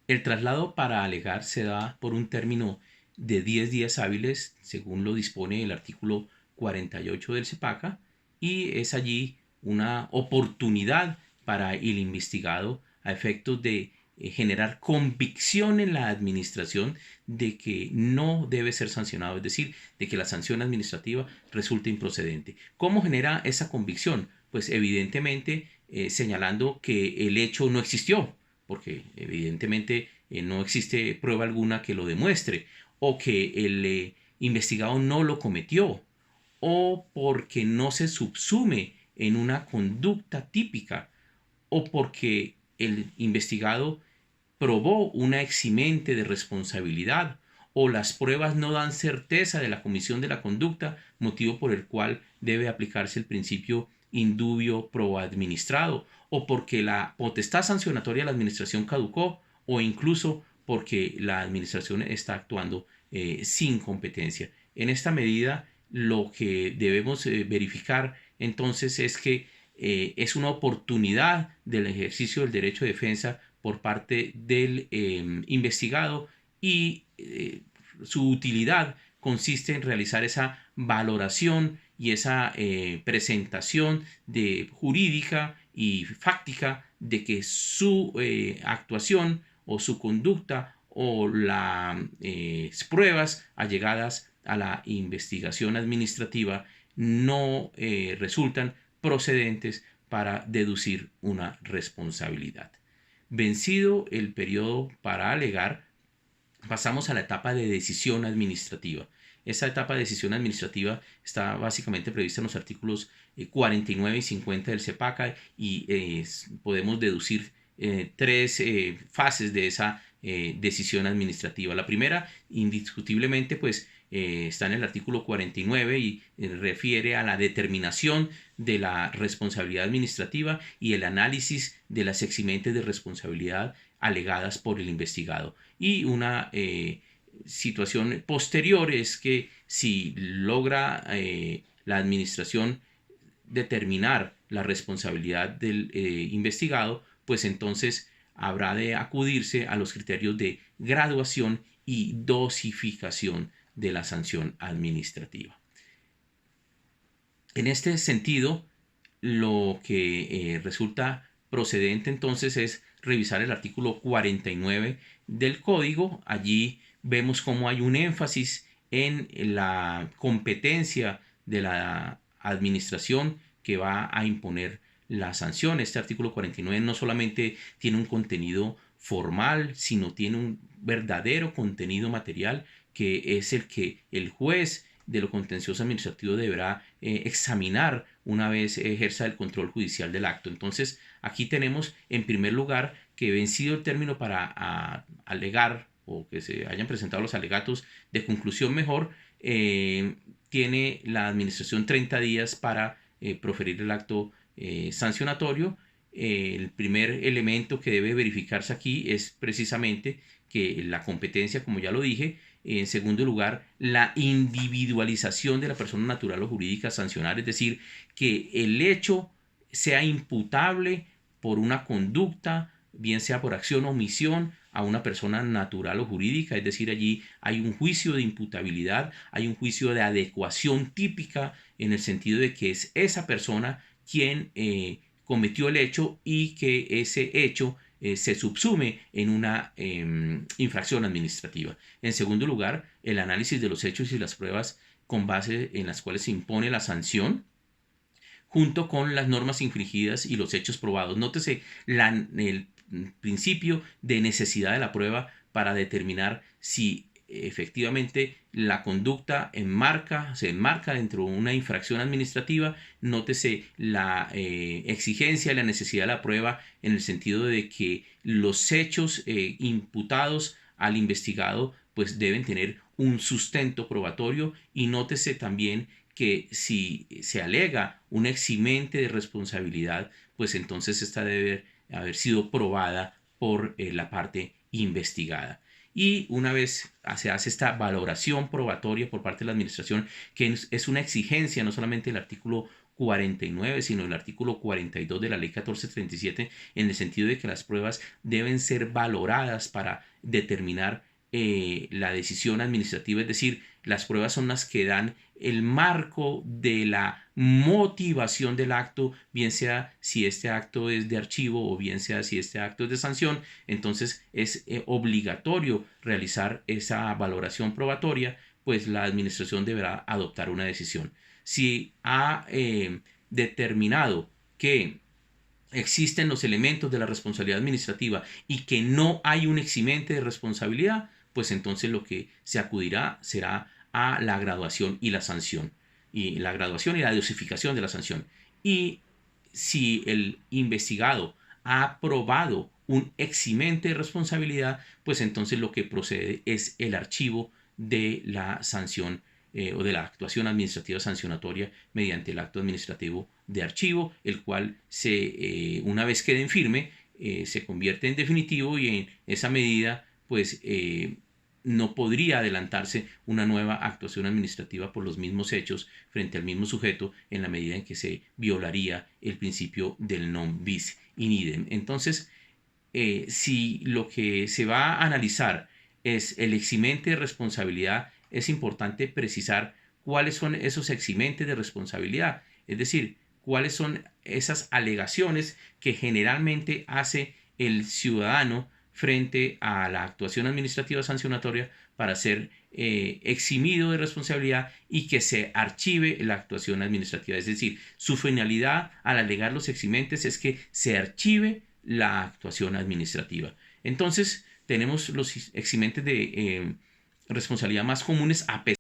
El traslado para alegar se da por un término de 10 días hábiles, según lo dispone el artículo 48 del CEPACA, y es allí una oportunidad para el investigado a efectos de generar convicción en la administración de que no debe ser sancionado, es decir, de que la sanción administrativa resulta improcedente. ¿Cómo genera esa convicción? Pues evidentemente señalando que el hecho no existió, porque evidentemente no existe prueba alguna que lo demuestre, o que el investigado no lo cometió, o porque no se subsume en una conducta típica, o porque el investigado probó una eximente de responsabilidad, o las pruebas no dan certeza de la comisión de la conducta, motivo por el cual debe aplicarse el principio indubio pro administrado, o porque la potestad sancionatoria de la administración caducó, o incluso porque la administración está actuando sin competencia. En esta medida, lo que debemos verificar entonces es que es una oportunidad del ejercicio del derecho de defensa por parte del investigado, y su utilidad consiste en realizar esa valoración y esa presentación de jurídica y fáctica de que su actuación o su conducta o las pruebas allegadas a la investigación administrativa no resultan procedentes para deducir una responsabilidad. Vencido el periodo para alegar, pasamos a la etapa de decisión administrativa. Esta etapa de decisión administrativa está básicamente prevista en los artículos 49 y 50 del CEPACA, y podemos deducir tres fases de esa decisión administrativa. La primera, indiscutiblemente, pues está en el artículo 49 y refiere a la determinación de la responsabilidad administrativa y el análisis de las eximentes de responsabilidad alegadas por el investigado. Y una situación posterior es que si logra la administración determinar la responsabilidad del investigado, pues entonces habrá de acudirse a los criterios de graduación y dosificación de la sanción administrativa. En este sentido, lo que resulta procedente entonces es revisar el artículo 49 del código. Allí vemos cómo hay un énfasis en la competencia de la administración que va a imponer la sanción. Este artículo 49 no solamente tiene un contenido formal, sino tiene un verdadero contenido material, que es el que el juez de lo contencioso administrativo deberá examinar una vez ejerza el control judicial del acto. Entonces, aquí tenemos en primer lugar que, vencido el término para alegar, o que se hayan presentado los alegatos de conclusión mejor, tiene la administración 30 días para proferir el acto sancionatorio. El primer elemento que debe verificarse aquí es precisamente que la competencia, como ya lo dije. En segundo lugar, la individualización de la persona natural o jurídica a sancionar, es decir, que el hecho sea imputable por una conducta, bien sea por acción o omisión, a una persona natural o jurídica, es decir, allí hay un juicio de imputabilidad, hay un juicio de adecuación típica, en el sentido de que es esa persona quien cometió el hecho, y que ese hecho se subsume en una infracción administrativa. En segundo lugar, el análisis de los hechos y las pruebas con base en las cuales se impone la sanción, junto con las normas infringidas y los hechos probados. Nótese el principio de necesidad de la prueba para determinar si efectivamente la conducta se enmarca dentro de una infracción administrativa. Nótese la exigencia y la necesidad de la prueba en el sentido de que los hechos imputados al investigado pues deben tener un sustento probatorio, y nótese también que si se alega un eximente de responsabilidad, pues entonces esta debe haber sido probada por la parte investigada. Y una vez se hace esta valoración probatoria por parte de la administración, que es una exigencia no solamente del artículo 49, sino el artículo 42 de la ley 1437, en el sentido de que las pruebas deben ser valoradas para determinar la decisión administrativa, es decir, las pruebas son las que dan el marco de la motivación del acto, bien sea si este acto es de archivo o bien sea si este acto es de sanción. Entonces es obligatorio realizar esa valoración probatoria, pues la administración deberá adoptar una decisión. Si ha determinado que existen los elementos de la responsabilidad administrativa y que no hay un eximente de responsabilidad, pues entonces lo que se acudirá será a la graduación y la sanción, y la graduación y la dosificación de la sanción. Y si el investigado ha probado un eximente de responsabilidad, pues entonces lo que procede es el archivo de la sanción o de la actuación administrativa sancionatoria mediante el acto administrativo de archivo, el cual una vez quede en firme, se convierte en definitivo, y en esa medida pues no podría adelantarse una nueva actuación administrativa por los mismos hechos frente al mismo sujeto, en la medida en que se violaría el principio del non bis in idem. Entonces, si lo que se va a analizar es el eximente de responsabilidad, es importante precisar cuáles son esos eximentes de responsabilidad, es decir, cuáles son esas alegaciones que generalmente hace el ciudadano frente a la actuación administrativa sancionatoria para ser eximido de responsabilidad y que se archive la actuación administrativa. Es decir, su finalidad al alegar los eximentes es que se archive la actuación administrativa. Entonces, tenemos los eximentes de responsabilidad más comunes a pesar